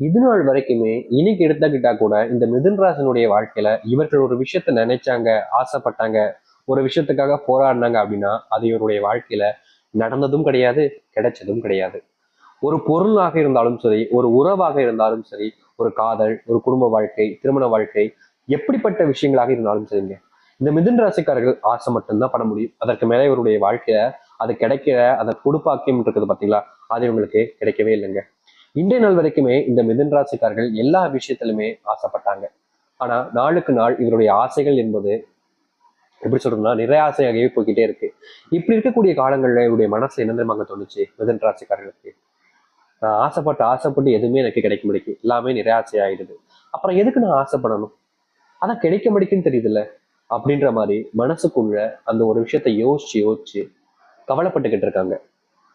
இது நாள் வரைக்குமே இன்னைக்கு எடுத்துக்கிட்டா கூட இந்த மிதுன் ராசினுடைய வாழ்க்கையில இவர்கள் ஒரு விஷயத்த நினைச்சாங்க, ஆசைப்பட்டாங்க, ஒரு விஷயத்துக்காக போராடினாங்க அப்படின்னா அது இவருடைய வாழ்க்கையில நடந்ததும் கிடையாது, கிடைச்சதும் கிடையாது. ஒரு பொருளாக இருந்தாலும் சரி, ஒரு உறவாக இருந்தாலும் சரி, ஒரு காதல், ஒரு குடும்ப வாழ்க்கை, திருமண வாழ்க்கை, எப்படிப்பட்ட விஷயங்களாக இருந்தாலும் சரிங்க. இந்த மிதுன் ராசிக்காரர்கள் ஆசை மட்டும்தான் பட முடியும். அதற்கு மேலே இவருடைய வாழ்க்கைய அது கிடைக்கிற அந்த கொடுப்பாக்கியம் இருக்குது பார்த்தீங்களா, அது இவங்களுக்கு கிடைக்கவே இல்லைங்க. இன்றைய நாள் வரைக்குமே இந்த மிதுன் ராசிக்காரர்கள் எல்லா விஷயத்திலுமே ஆசைப்பட்டாங்க. ஆனா நாளுக்கு நாள் இவருடைய ஆசைகள் என்பது எப்படி சொல்றதுன்னா நிறைய ஆசையாகவே போய்கிட்டே இருக்கு. இப்படி இருக்கக்கூடிய காலங்கள்ல இவருடைய மனசுல என்ன தெரியுமாங்க தோணுச்சு மிதுன் ராசிக்காரர்களுக்கு? நான் ஆசைப்பட்டு எதுவுமே எனக்கு கிடைக்க முடியும், எல்லாமே நிராசை ஆயிடுது. அப்புறம் எதுக்கு நான் ஆசைப்படணும்? ஆனா கிடைக்க முடிக்குன்னு தெரியுதுல்ல அப்படின்ற மாதிரி மனசுக்குள்ள அந்த ஒரு விஷயத்த யோசிச்சு யோசிச்சு கவலைப்பட்டுக்கிட்டு இருக்காங்க.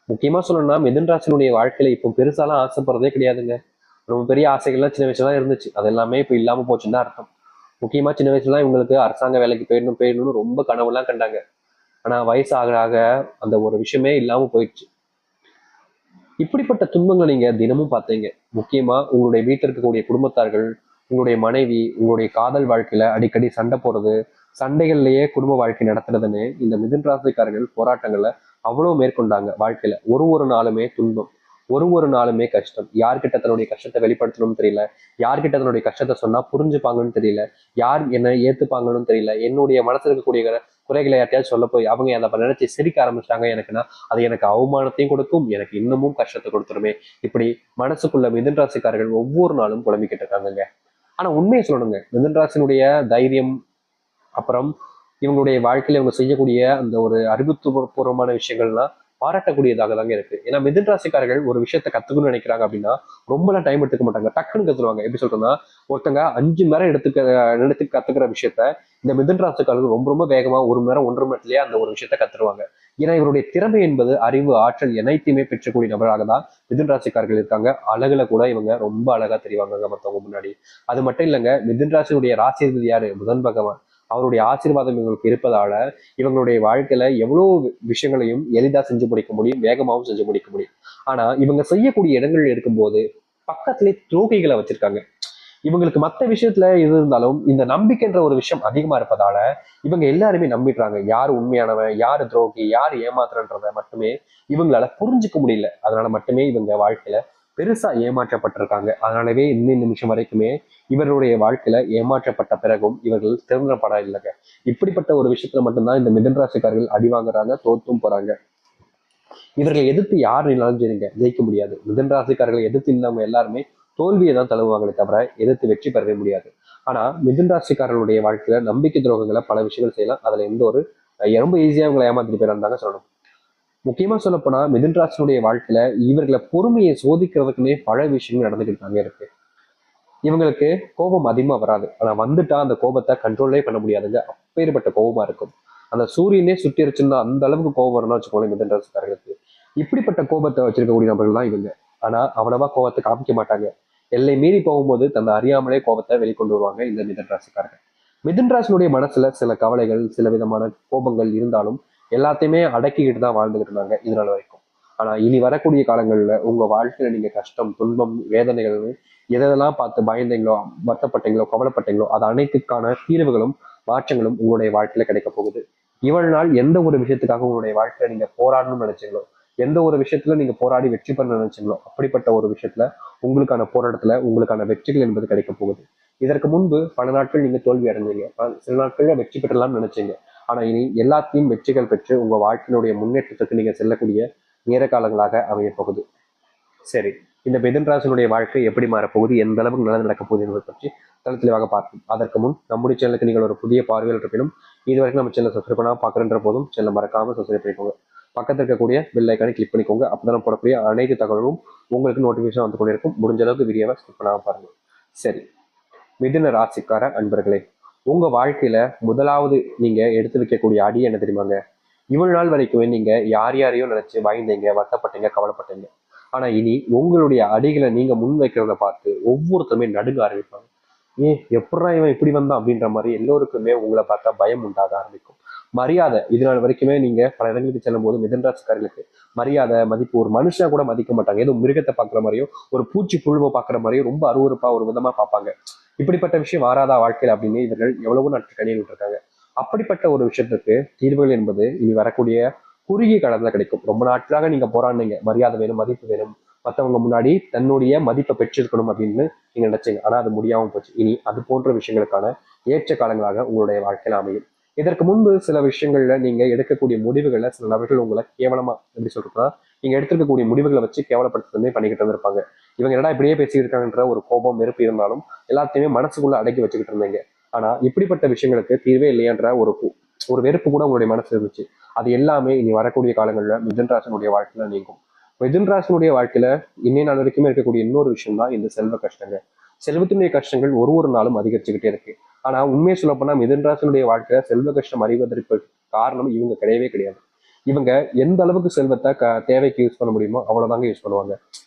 முக்கியமா சொல்லணும்னா மிதுன் ராசினுடைய வாழ்க்கையில இப்போ பெருசாலாம் ஆசைப்படுறதே கிடையாதுங்க. ரொம்ப பெரிய ஆசைகள்லாம் சின்ன வயசுல தான் இருந்துச்சு, அது எல்லாமே இப்போ இல்லாம போச்சுன்னு தான் அர்த்தம். முக்கியமா சின்ன வயசுலாம் இவங்களுக்கு அரசாங்க வேலைக்கு போயிடணும்னு ரொம்ப கனவுலாம் கண்டாங்க. ஆனா வயசு ஆக ஆக அந்த ஒரு விஷயமே இல்லாம போயிடுச்சு. இப்படிப்பட்ட துன்பங்களை நீங்க தினமும் பார்த்தீங்க. முக்கியமா உங்களுடைய வீட்டில் இருக்கக்கூடிய குடும்பத்தார்கள், உங்களுடைய மனைவி, உங்களுடைய காதல் வாழ்க்கையில அடிக்கடி சண்டை போடுறது, சண்டைகள்லயே குடும்ப வாழ்க்கை நடத்துறதுன்னு இந்த மிதுன் ராசிக்காரர்கள் போராட்டங்களை அவ்வளவு மேற்கொண்டாங்க வாழ்க்கையில. ஒரு ஒரு நாளுமே துன்பம், ஒரு ஒரு நாளுமே கஷ்டம். யார்கிட்ட தன்னுடைய கஷ்டத்தை வெளிப்படுத்தணும்னு தெரியல, யார்கிட்ட தன்னுடைய கஷ்டத்தை சொன்னா புரிஞ்சுப்பாங்கன்னு தெரியல, யார் என்ன ஏத்துப்பாங்கன்னு தெரியல. என்னுடைய மனசுல இருக்கக்கூடிய குறைகளை யார்ட்டையாவது சொல்ல போய் அவங்க அதை நினைச்சு சிரிக்க ஆரம்பிச்சிட்டாங்க எனக்குன்னா அது எனக்கு அவமானத்தையும் கொடுக்கும், எனக்கு இன்னமும் கஷ்டத்தை கொடுத்துருமே. இப்படி மனசுக்குள்ள மிதுன் ராசிக்காரர்கள் ஒவ்வொரு நாளும் புலம்பிக்கிட்டு இருக்காங்க. ஆனா உண்மையை சொல்லணுங்க, மிதுன் ராசினுடைய தைரியம், அப்புறம் இவங்களுடைய வாழ்க்கையில இவங்க செய்யக்கூடிய அந்த ஒரு அறிவுபூர்வமான விஷயங்கள்லாம் பாராட்டக்கூடியதாக தாங்க இருக்கு. ஏன்னா மிதுன் ராசிக்காரர்கள் ஒரு விஷயத்த கத்துக்கணும்னு நினைக்கிறாங்க அப்படின்னா ரொம்பலாம் டைம் எடுத்துக்க மாட்டாங்க, டக்குன்னு கத்துருவாங்க. எப்படி சொல்றேன்னா, ஒருத்தங்க 5 மணி நேரம் எடுத்து கத்துக்கிற விஷயத்த இந்த மிதுன் ராசிக்காரர்கள் ரொம்ப ரொம்ப வேகமா 1 மணி நேரம் 1.5 மணி நேரத்திலேயே அந்த ஒரு விஷயத்த கத்துருவாங்க. ஏன்னா இவருடைய திறமை என்பது அறிவு, ஆற்றல் அனைத்தையுமே பெற்றக்கூடிய நபராக தான் மிதுன் ராசிக்காரர்கள் இருக்காங்க. அழகுல கூட இவங்க ரொம்ப அழகா தெரிவாங்க மற்றவங்க முன்னாடி. அது மட்டும் இல்லைங்க, மிதுன் ராசியுடைய ராசிபதி யாரு? புதன் பகவான். அவருடைய ஆசீர்வாதம் இவங்களுக்கு இருப்பதால இவங்களுடைய வாழ்க்கையில எவ்வளவு விஷயங்களையும் எளிதா செஞ்சு முடிக்க முடியும், வேகமாகவும் செஞ்சு முடிக்க முடியும். ஆனா இவங்க செய்யக்கூடிய இடங்கள் இருக்கும்போது பக்கத்திலே துரோகிகளை வச்சிருக்காங்க. இவங்களுக்கு மத்த விஷயத்துல இது இருந்தாலும் இந்த நம்பிக்கைன்ற ஒரு விஷயம் அதிகமா இருப்பதால இவங்க எல்லாருமே நம்பிடுறாங்க. யார் உண்மையானவன், யார் துரோகி, யார் ஏமாத்துறன்றத மட்டுமே இவங்களால புரிஞ்சுக்க முடியல. அதனால மட்டுமே இவங்க வாழ்க்கையில பெருசா ஏமாற்றப்பட்டிருக்காங்க. அதனாலவே இந்த நிமிஷம் வரைக்குமே இவருடைய வாழ்க்கையில ஏமாற்றப்பட்ட பிறகும் இவர்கள் திருந்தப்பட இல்லைங்க. இப்படிப்பட்ட ஒரு விஷயத்துல மட்டும்தான் இந்த மிதுன் ராசிக்காரர்கள் அடி வாங்குறாங்க, தோத்தும் போறாங்க. இவர்களை எதிர்த்து யார் நின்னாலும் சரிங்க ஜெயிக்க முடியாது. மிதுன் ராசிக்காரர்களை எதிர்த்து இருந்தவங்க எல்லாருமே தோல்வியை தான் தழுவாங்களே தவிர எதிர்த்து வெற்றி பெறவே முடியாது. ஆனா மிதுன் ராசிக்காரர்களுடைய வாழ்க்கையில நம்பிக்கை துரோகங்களை பல விஷயங்கள் செய்யலாம். அதுல எந்த ஒரு ரொம்ப ஈஸியா இவங்களை ஏமாத்திட்டு போயிடலாம் தாங்க சொல்லணும். முக்கியமா சொல்ல போனா மிதுன் ராசினுடைய வாழ்க்கையில இவர்களை பொறுமையை சோதிக்கிறதுக்குன்னே பல விஷயங்கள் நடந்துகிட்டு தாங்க இருக்கு. இவங்களுக்கு கோபம் அதிகமா வராது, ஆனா வந்துட்டா அந்த கோபத்தை கண்ட்ரோலே பண்ண முடியாதுங்க. அப்பேற்பட்ட கோபமா இருக்கும். அந்த சூரியனே சுட்டிருச்சுன்னா அந்த அளவுக்கு கோபம் வரணும்னு வச்சுக்கோங்களேன் மிதுன் ராசிக்காரர்களுக்கு. இப்படிப்பட்ட கோபத்தை வச்சிருக்கக்கூடிய நபர்கள் தான் இவங்க. ஆனா அவ்வளவா கோபத்தை காமிக்க மாட்டாங்க. எல்லை மீறி போகும்போது தன்னை அறியாமலே கோபத்தை வெளிக்கொண்டு வருவாங்க இந்த மிதுன் ராசிக்காரர்கள். மிதுன் ராசினுடைய மனசுல சில கவலைகள், சில விதமான கோபங்கள் இருந்தாலும் எல்லாத்தையுமே அடக்கிக்கிட்டு தான் வாழ்ந்துகிட்டு இருந்தாங்க இது நாள் வரைக்கும். ஆனா இனி வரக்கூடிய காலங்கள்ல உங்க வாழ்க்கையில நீங்க கஷ்டம், துன்பம், வேதனைகள் எதெல்லாம் பார்த்து பயந்தீங்களோ, வருத்தப்பட்டீங்களோ, கவலைப்பட்டீங்களோ அது அனைத்துக்கான தீர்வுகளும் மாற்றங்களும் உங்களுடைய வாழ்க்கையில கிடைக்க போகுது. இவ்வளவு நாள் எந்த ஒரு விஷயத்துக்காக உங்களுடைய வாழ்க்கையில நீங்க போராடணும்னு நினைச்சீங்களோ, எந்த ஒரு விஷயத்துல நீங்க போராடி வெற்றி பெற நினைச்சீங்களோ அப்படிப்பட்ட ஒரு விஷயத்துல உங்களுக்கான போராட்டத்துல உங்களுக்கான வெற்றிகள் என்பது கிடைக்க போகுது. இதற்கு முன்பு பல நாட்கள் நீங்க தோல்வி அடைஞ்சீங்க, சில நாட்கள்ல வெற்றி பெற்றலாம்னு நினைச்சீங்க. ஆனா இனி எல்லாத்தையும் வெற்றிகள் பெற்று உங்க வாழ்க்கையினுடைய முன்னேற்றத்துக்கு நீங்க செல்லக்கூடிய நேர காலங்களாக அமைய போகுது. சரி, இந்த மிதுன் ராசினுடைய வாழ்க்கை எப்படி மாறப்போகுது, எந்த அளவுக்கு நல்லது நடக்க போகுது என்பதை பற்றி தெளிவாக பார்ப்போம். அதற்கு முன் நம்முடைய சேனலுக்கு நீங்கள் ஒரு புதிய பார்வையில் இருப்பினும் இது வரைக்கும் நம்ம சேனல் சப்ஸ்கிரைப் பண்ணாமல் பார்க்குறன்ற போதும் சேனல் மறக்காம சப்ஸ்கிரைப் பண்ணிக்கோங்க. பக்கத்தில் இருக்கக்கூடிய பெல் ஐக்கானை கிளிக் பண்ணிக்கோங்க. அப்பதான் போடக்கூடிய அனைத்து தகவலும் உங்களுக்கு நோட்டிஃபிகேஷன் வந்து கொண்டே இருக்கும். முடிஞ்ச அளவுக்கு வீடியோவை ஸ்கிப் பண்ணாமல் பாருங்க. சரி, மிதுன ராசிக்கார அன்பர்களே, உங்க வாழ்க்கையில முதலாவது நீங்க எடுத்து வைக்கக்கூடிய அடி என்ன தெரியுமாங்க? இவ்வளவு நாள் வரைக்குமே நீங்க யார் யாரையோ நினைச்சு பயந்தீங்க, வருத்தப்பட்டீங்க, கவலைப்பட்டீங்க. ஆனா இனி உங்களுடைய அடிகளை நீங்க முன் வைக்கிறத பார்த்து ஒவ்வொருத்தருமே நடுங்க ஆரம்பிப்பாங்க. எப்படா இவன் இப்படி வந்தான் அப்படின்ற மாதிரி எல்லோருக்குமே உங்களை பார்த்தா பயம் உண்டாக ஆரம்பிக்கும். மரியாதை, இது நாள் வரைக்குமே நீங்க பல இடங்களுக்கு செல்லும் போது மிதுன ராசிக்காரர்களுக்கு மரியாதை மதிப்பு, ஒரு மனுஷனா கூட மதிக்க மாட்டாங்க. ஏதோ மிருகத்தை பாக்குற மாதிரியோ ஒரு பூச்சி புழுவை பாக்குற மாதிரியோ ரொம்ப அருவருப்பா ஒரு விதமா பார்ப்பாங்க. இப்படிப்பட்ட விஷயம் வாராதா வாழ்க்கையில் அப்படின்னு இவர்கள் எவ்வளவோ நாட்கள் கண்ணீர் விட்டுருக்காங்க. அப்படிப்பட்ட ஒரு விஷயத்துக்கு தீர்வுகள் என்பது இனி வரக்கூடிய குறுகிய காலத்துல கிடைக்கும். ரொம்ப நாட்களாக நீங்க போராடினீங்க, மரியாதை வேணும், மதிப்பு வேணும், மற்றவங்க முன்னாடி தன்னுடைய மதிப்பை பெற்றிருக்கணும் அப்படின்னு நீங்க நினைச்சீங்க. ஆனா அது முடியாம போச்சு. இனி அது போன்ற விஷயங்களுக்கான ஏற்ற காலங்களாக உங்களுடைய வாழ்க்கையில அமையும். இதற்கு முன்பு சில விஷயங்கள்ல நீங்க எடுக்கக்கூடிய முடிவுகள்ல சில நபர்கள் உங்களை கேவலமா எப்படி சொல்றதுன்னா, நீங்க எடுத்திருக்கக்கூடிய முடிவுகளை வச்சு கேவலப்படுத்துறதுமே பண்ணிக்கிட்டு இருந்திருப்பாங்க. இவங்க என்னடா இப்படியே பேசிட்டு இருக்காங்கன்ற ஒரு கோபம் வெறுப்பு இருந்தாலும் எல்லாத்தையுமே மனசுக்குள்ள அடக்கி வச்சுக்கிட்டு இருந்தீங்க. ஆனா இப்படிப்பட்ட விஷயங்களுக்கு தீர்வே இல்லையன்ற ஒரு வெறுப்பு கூட உங்களுடைய மனசு இருந்துச்சு. அது எல்லாமே இனி வரக்கூடிய காலங்களில் மிதுன் ராசினுடைய வாழ்க்கையில நீங்கும். மிதுன் ராசினுடைய வாழ்க்கையில இன்னைய நாள் வரைக்குமே இருக்கக்கூடிய இன்னொரு விஷயம் தான் இந்த செல்வ கஷ்டங்கள். செல்வத்தினுடைய கஷ்டங்கள் ஒரு ஒரு நாளும் அதிகரிச்சுக்கிட்டே இருக்கு. ஆனா உண்மையை சொல்ல போனா மிதுன் ராசினுடைய வாழ்க்கையில செல்வ கஷ்டம் அறிவதற்கு காரணம் இவங்க கிடையவே கிடையாது. இவங்க எந்த அளவுக்கு செல்வத்தை தேவைக்கு யூஸ் பண்ண முடியுமோ அவ்வளவுதாங்க யூஸ் பண்ணுவாங்க.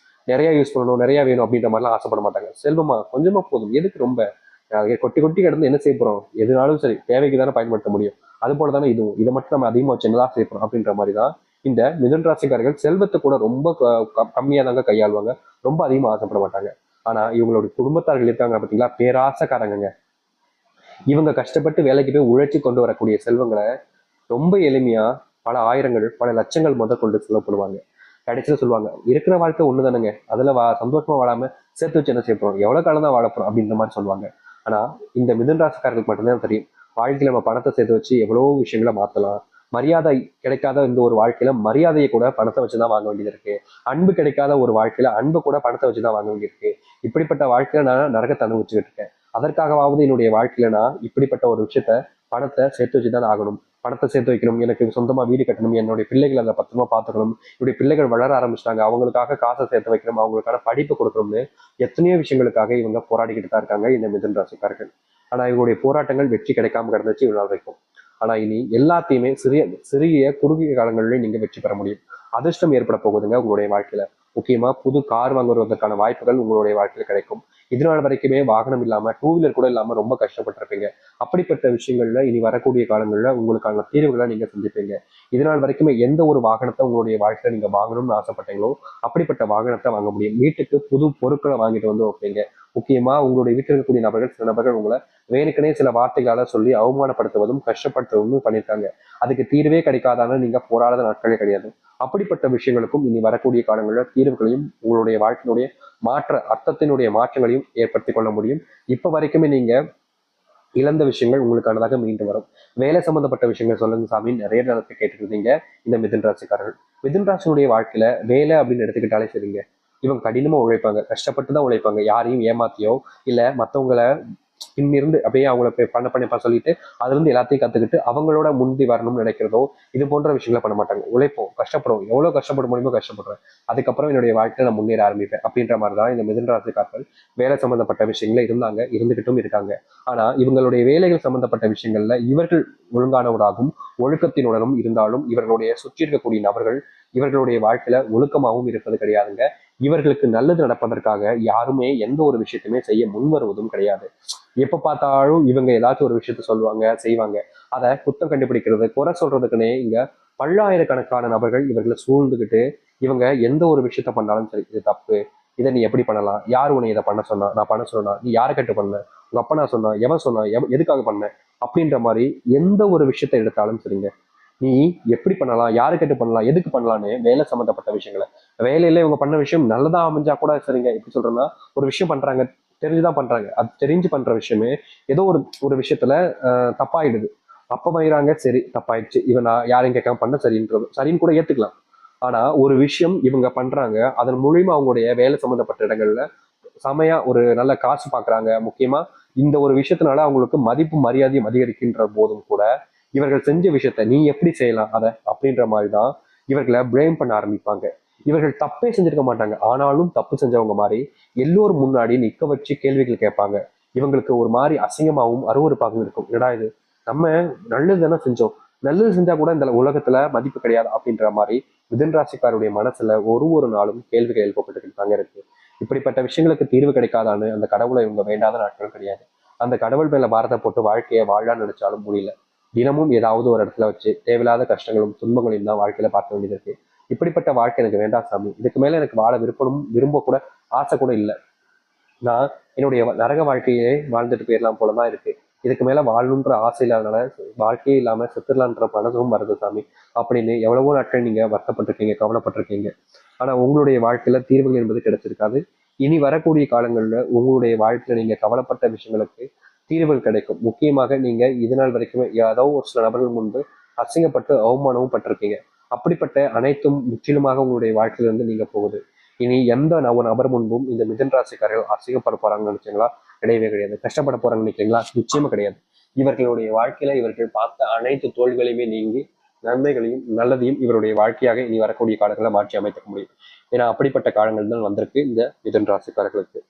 நிறைய யூஸ் பண்ணணும், நிறைய வேணும் அப்படின்ற மாதிரிலாம் ஆசைப்பட மாட்டாங்க. செல்வமா கொஞ்சமா போதும், எதுக்கு ரொம்ப கொட்டி கொட்டி கிடந்து என்ன செய்ய போறோம், எதுனாலும் சரி தேவைக்கு தானே பயன்படுத்த முடியும். அது போல தானே இதுவும், இதை மட்டும் நம்ம அதிகமாக வச்சு என்னதான் செய்ய போறோம் அப்படின்ற மாதிரி தான் இந்த மிதுன் ராசிக்காரர்கள் செல்வத்தை கூட ரொம்ப கம்மியா தாங்க கையாளுவாங்க. ரொம்ப அதிகமா ஆசைப்பட மாட்டாங்க. ஆனா இவங்களுடைய குடும்பத்தார்கள் இருக்காங்க பார்த்தீங்களா, பேராசக்காரங்க. இவங்க கஷ்டப்பட்டு வேலைக்கு போய் உழைச்சி கொண்டு வரக்கூடிய செல்வங்களை ரொம்ப எளிமையா பல ஆயிரங்கள் பல லட்சங்கள் முதற்கொண்டு செலவு பண்ணுவாங்க. கடைசியில் சொல்லுவாங்க, இருக்கிற வாழ்க்கை ஒண்ணு தானுங்க, அதுல சந்தோஷமா வாழாம சேர்த்து வச்சு என்ன செய்ய போறோம், எவ்வளவு காலம் தான் வாழப்போறோம் அப்படின்ற மாதிரி சொல்லுவாங்க. ஆனா இந்த மிதுன் ராசிக்காரர்களுக்கு மட்டும்தான் தெரியும், வாழ்க்கையில நம்ம பணத்தை சேர்த்து வச்சு எவ்வளவோ விஷயங்களை மாத்தலாம். மரியாதை கிடைக்காத இந்த ஒரு வாழ்க்கையில மரியாதையை கூட பணத்தை வச்சுதான் வாங்க வேண்டியது இருக்கு. அன்பு கிடைக்காத ஒரு வாழ்க்கையில அன்பு கூட பணத்தை வச்சுதான் வாங்க வேண்டியிருக்கு. இப்படிப்பட்ட வாழ்க்கையில நான் நரகத்தை அனுபவிச்சுக்கிட்டு இருக்கேன். அதற்காகவாவது என்னுடைய வாழ்க்கையில நான் இப்படிப்பட்ட ஒரு விஷயத்த பணத்தை சேர்த்து வச்சுதான் ஆகணும். பணத்தை சேர்த்து வைக்கணும், எனக்கு சொந்தமா வீடு கட்டணும், என்னுடைய பிள்ளைகள் அதை பத்திரமா பார்த்துக்கணும், என்னுடைய பிள்ளைகள் வளர ஆரம்பிச்சிட்டாங்க, அவங்களுக்காக காசை சேர்த்து வைக்கணும், அவங்களுக்கான படிப்பு கொடுக்கணும்னு எத்தனையோ விஷயங்களுக்காக இவங்க போராடிக்கிட்டு தான் இருக்காங்க இந்த மிதுன் ராசிக்காரர்கள். ஆனா இவங்களுடைய போராட்டங்கள் வெற்றி கிடைக்காம கிடந்துச்சு இவ்வளவு வரைக்கும். ஆனா இனி எல்லாத்தையுமே சிறிய சிறிய குறுகிய காலங்களிலும் நீங்க வெற்றி பெற முடியும். அதிர்ஷ்டம் ஏற்பட போகுதுங்க உங்களுடைய வாழ்க்கையில. முக்கியமா புது கார் வாங்குவதற்கான வாய்ப்புகள் உங்களுடைய வாழ்க்கையில கிடைக்கும். இதனால வரைக்குமே வாகனம் இல்லாம டூ வீலர் கூட இல்லாம ரொம்ப கஷ்டப்பட்டிருப்பீங்க. அப்படிப்பட்ட விஷயங்கள்ல இனி வரக்கூடிய காலங்கள்ல உங்களுக்கான தீர்வுகளை நீங்க சந்திப்பீங்க. இதனால் வரைக்குமே எந்த ஒரு வாகனத்தை உங்களுடைய வாழ்க்கையில நீங்க வாங்கணும்னு ஆசைப்பட்டீங்களோ அப்படிப்பட்ட வாகனத்தை வாங்க முடியும். வீட்டுக்கு புது பொருட்களை வாங்கிட்டு வந்து வைப்பீங்க. முக்கியமா உங்களுடைய வீட்டில் இருக்கக்கூடிய நபர்கள் சில நபர்கள் உங்களை வேணுக்கனே சில வார்த்தைகளால சொல்லி அவமானப்படுத்துவதும் கஷ்டப்படுத்துவதும் பண்ணியிருக்காங்க. அதுக்கு தீர்வே கிடைக்காதான்னு நீங்க போராடாத நாட்களே கிடையாது. அப்படிப்பட்ட விஷயங்களுக்கும் இனி வரக்கூடிய காலங்களில் தீர்வுகளையும் உங்களுடைய வாழ்க்கையினுடைய அர்த்தத்தினுடைய மாற்றங்களையும் ஏற்படுத்திக் கொள்ள முடியும். இப்ப வரைக்குமே நீங்க இழந்த விஷயங்கள் உங்களுக்கானதாக மீண்டு வரும். வேலை சம்பந்தப்பட்ட விஷயங்கள் சொல்லுங்க சாமின்னு நிறைய நேரத்தை கேட்டுட்டு இருந்தீங்க இந்த மிதுன் ராசிக்காரர்கள். மிதுன் ராசினுடைய வாழ்க்கையில வேலை அப்படின்னு எடுத்துக்கிட்டாலே சரிங்க, இவங்க கடினமா உழைப்பாங்க, கஷ்டப்பட்டு தான் உழைப்பாங்க. யாரையும் ஏமாத்தியோ இல்ல மத்தவங்களை பின்னிருந்து அப்படியே அவங்கள பண்ண சொல்லிட்டு அதுல இருந்து எல்லாத்தையும் கத்துக்கிட்டு அவங்களோட முந்தி வரணும்னு நினைக்கிறதோ இது போன்ற விஷயங்களை பண்ண மாட்டாங்க. உழைப்போம், கஷ்டப்படுவோம், எவ்வளவு கஷ்டப்பட முடியுமோ கஷ்டப்படுறேன், அதுக்கப்புறம் என்னுடைய வாழ்க்கையை நான் முன்னேற ஆரம்பிப்பேன் அப்படின்ற மாதிரிதான் இந்த மிதுன் ராசிக்காரர்கள் வேலை சம்பந்தப்பட்ட விஷயங்கள இருந்தாங்க, இருந்துகிட்டும் இருக்காங்க. ஆனா இவங்களுடைய வேலைகள் சம்பந்தப்பட்ட விஷயங்கள்ல இவர்கள் ஒழுங்கானவராகவும் ஒழுக்கத்தினுடனும் இருந்தாலும் இவர்களுடைய சுற்றி இருக்கக்கூடிய நபர்கள் இவர்களுடைய வாழ்க்கையில ஒழுக்கமாகவும் இருப்பது கிடையாதுங்க. இவர்களுக்கு நல்லது நடப்பதற்காக யாருமே எந்த ஒரு விஷயத்தையுமே செய்ய முன் வருவதும் கிடையாது. எப்ப பார்த்தாலும் இவங்க ஏதாச்சும் ஒரு விஷயத்த சொல்லுவாங்க, செய்வாங்க. அதை குத்தம் கண்டுபிடிக்கிறது, குறை சொல்றதுக்குன்னே இங்க பல்லாயிரக்கணக்கான நபர்கள் இவர்களை சூழ்ந்துகிட்டு இவங்க எந்த ஒரு விஷயத்த பண்ணாலும் சரி, இது தப்பு, இதை நீ எப்படி பண்ணலாம், யார் உன்னை இதை பண்ண சொன்னா, நான் பண்ண சொன்னா, நீ யாரை கட்டு பண்ண, உங்க அப்பா நான் சொன்னா, எவன் சொன்னா, எதுக்காக பண்ண அப்படின்ற மாதிரி எந்த ஒரு விஷயத்த எடுத்தாலும் சரிங்க, நீ எப்படி பண்ணலாம், யாரு கேட்டு பண்ணலாம், எதுக்கு பண்ணலான்னு வேலை சம்மந்தப்பட்ட விஷயங்களை, வேலையில இவங்க பண்ண விஷயம் நல்லதா அமைஞ்சா கூட சரிங்க, எப்படி சொல்றேன்னா ஒரு விஷயம் பண்றாங்க, தெரிஞ்சுதான் பண்றாங்க, அது தெரிஞ்சு பண்ற விஷயமே ஏதோ ஒரு ஒரு விஷயத்துல தப்பாயிடுது. அப்ப வயிறாங்க, சரி தப்பாயிடுச்சு, இவன் நான் யாரையும் கேட்காம பண்ண சரின்றது சரின்னு கூட ஏத்துக்கலாம். ஆனா ஒரு விஷயம் இவங்க பண்றாங்க, அதன் மூலியமா அவங்களுடைய வேலை சம்மந்தப்பட்ட இடங்கள்ல செமையா ஒரு நல்ல காசு பாக்குறாங்க. முக்கியமா இந்த ஒரு விஷயத்தினால அவங்களுக்கு மதிப்பு மரியாதையும் அதிகரிக்கின்ற போதும் கூட இவர்கள் செஞ்ச விஷயத்த நீ எப்படி செய்யலாம் அதை அப்படின்ற மாதிரிதான் இவர்களை பிளேம் பண்ண ஆரம்பிப்பாங்க. இவர்கள் தப்பே செஞ்சிருக்க மாட்டாங்க, ஆனாலும் தப்பு செஞ்சவங்க மாதிரி எல்லோரும் முன்னாடி நிக்க வச்சு கேள்விகள் கேட்பாங்க. இவங்களுக்கு ஒரு மாதிரி அசிங்கமாகவும் அருவருப்பாகவும் இருக்கும். என்னடா இது, நம்ம நல்லது தானே செஞ்சோம், நல்லது செஞ்சா கூட இந்த உலகத்துல மதிப்பு கிடையாது அப்படின்ற மாதிரி மிதுன் ராசிக்காருடைய மனசுல ஒரு ஒரு நாளும் கேள்விகள் எழுப்பப்பட்டு தாங்க இருக்கு. இப்படிப்பட்ட விஷயங்களுக்கு தீர்வு கிடைக்காதான்னு அந்த கடவுளை இவங்க வேண்டாத நாட்கள் கிடையாது. அந்த கடவுள் மேல பாரத்தை போட்டு வாழ்க்கையை வாழலாம்னு நினைச்சாலும் முடியல. தினமும் ஏதாவது ஒரு இடத்துல வச்சு தேவையில்லாத கஷ்டங்களும் துன்பங்களையும் தான் வாழ்க்கையில பார்க்க வேண்டியது இருக்கு. இப்படிப்பட்ட வாழ்க்கை எனக்கு வேண்டாம் சாமி, இதுக்கு மேல எனக்கு வாழ விரும்ப கூட ஆசை கூட இல்லை. நான் என்னுடைய நரக வாழ்க்கையே வாழ்ந்துட்டு போயிடலாம் போலதான் இருக்கு. இதுக்கு மேல வாழணுன்ற ஆசை இல்லாதனால வாழ்க்கையே இல்லாம செத்துடலான்ற மனதும் வருது சாமி அப்படின்னு எவ்வளவோ நாட்கள் நீங்க வருத்தப்பட்டிருக்கீங்க, கவலைப்பட்டிருக்கீங்க. ஆனா உங்களுடைய வாழ்க்கையில தீர்வுகள் என்பது கிடைச்சிருக்காது. இனி வரக்கூடிய காலங்கள்ல உங்களுடைய வாழ்க்கையில நீங்க கவலைப்பட்ட விஷயங்களுக்கு தீர்வுகள் கிடைக்கும். முக்கியமாக நீங்க இது நாள் வரைக்குமே ஏதோ ஒரு சில நபர்கள் முன்பு அசிங்கப்பட்டு அவமானமும் பட்டிருக்கீங்க. அப்படிப்பட்ட அனைத்தும் முற்றிலுமாக உங்களுடைய வாழ்க்கையிலிருந்து நீங்க போகுது. இனி எந்த ஒரு நபர் முன்பும் இந்த மிதுன் ராசிக்காரர்கள் அசிங்கப்பட போறாங்கன்னு நினைச்சீங்களா? கிடையவே கிடையாது. கஷ்டப்பட போறாங்கன்னு நினைக்கிறீங்களா? நிச்சயமா கிடையாது. இவர்களுடைய வாழ்க்கையில இவர்கள் பார்த்த அனைத்து தோல்விகளையுமே நீங்கி நன்மைகளையும் நல்லதையும் இவருடைய வாழ்க்கையாக இனி வரக்கூடிய காலங்களில் மாற்றி அமைத்துக்க முடியும். ஏன்னா அப்படிப்பட்ட காலங்கள் தான் வந்திருக்கு இந்த மிதுன் ராசிக்காரர்களுக்கு.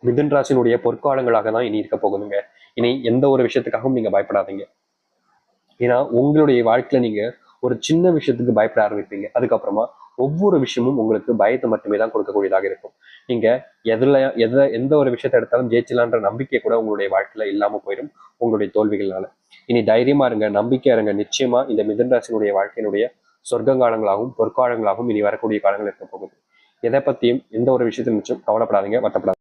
மிதுன் ராசினுடைய பொற்காலங்களாக தான் இனி இருக்க போகுதுங்க. இனி எந்த ஒரு விஷயத்துக்காகவும் நீங்க பயப்படாதீங்க. ஏன்னா உங்களுடைய வாழ்க்கையில நீங்க ஒரு சின்ன விஷயத்துக்கு பயப்பட ஆரம்பிப்பீங்க. அதுக்கப்புறமா ஒவ்வொரு விஷயமும் உங்களுக்கு பயத்தை மட்டுமே தான் கொடுக்கக்கூடியதாக இருக்கும். நீங்க எந்த ஒரு விஷயத்த எடுத்தாலும் ஜெயிச்சலான்ற நம்பிக்கை கூட உங்களுடைய வாழ்க்கையில இல்லாம போயிடும் உங்களுடைய தோல்விகளால. இனி தைரியமா இருங்க, நம்பிக்கையா இருங்க. நிச்சயமா இந்த மிதுன் ராசினுடைய வாழ்க்கையினுடைய சொர்க்கங்காலங்களாகவும் பொற்காலங்களாகவும் இனி வரக்கூடிய காலங்கள் இருக்க போகுது. எதை பத்தியும் எந்த ஒரு விஷயத்தை நிச்சயம் கவலைப்படாதீங்க, வருத்தப்படாதீங்க.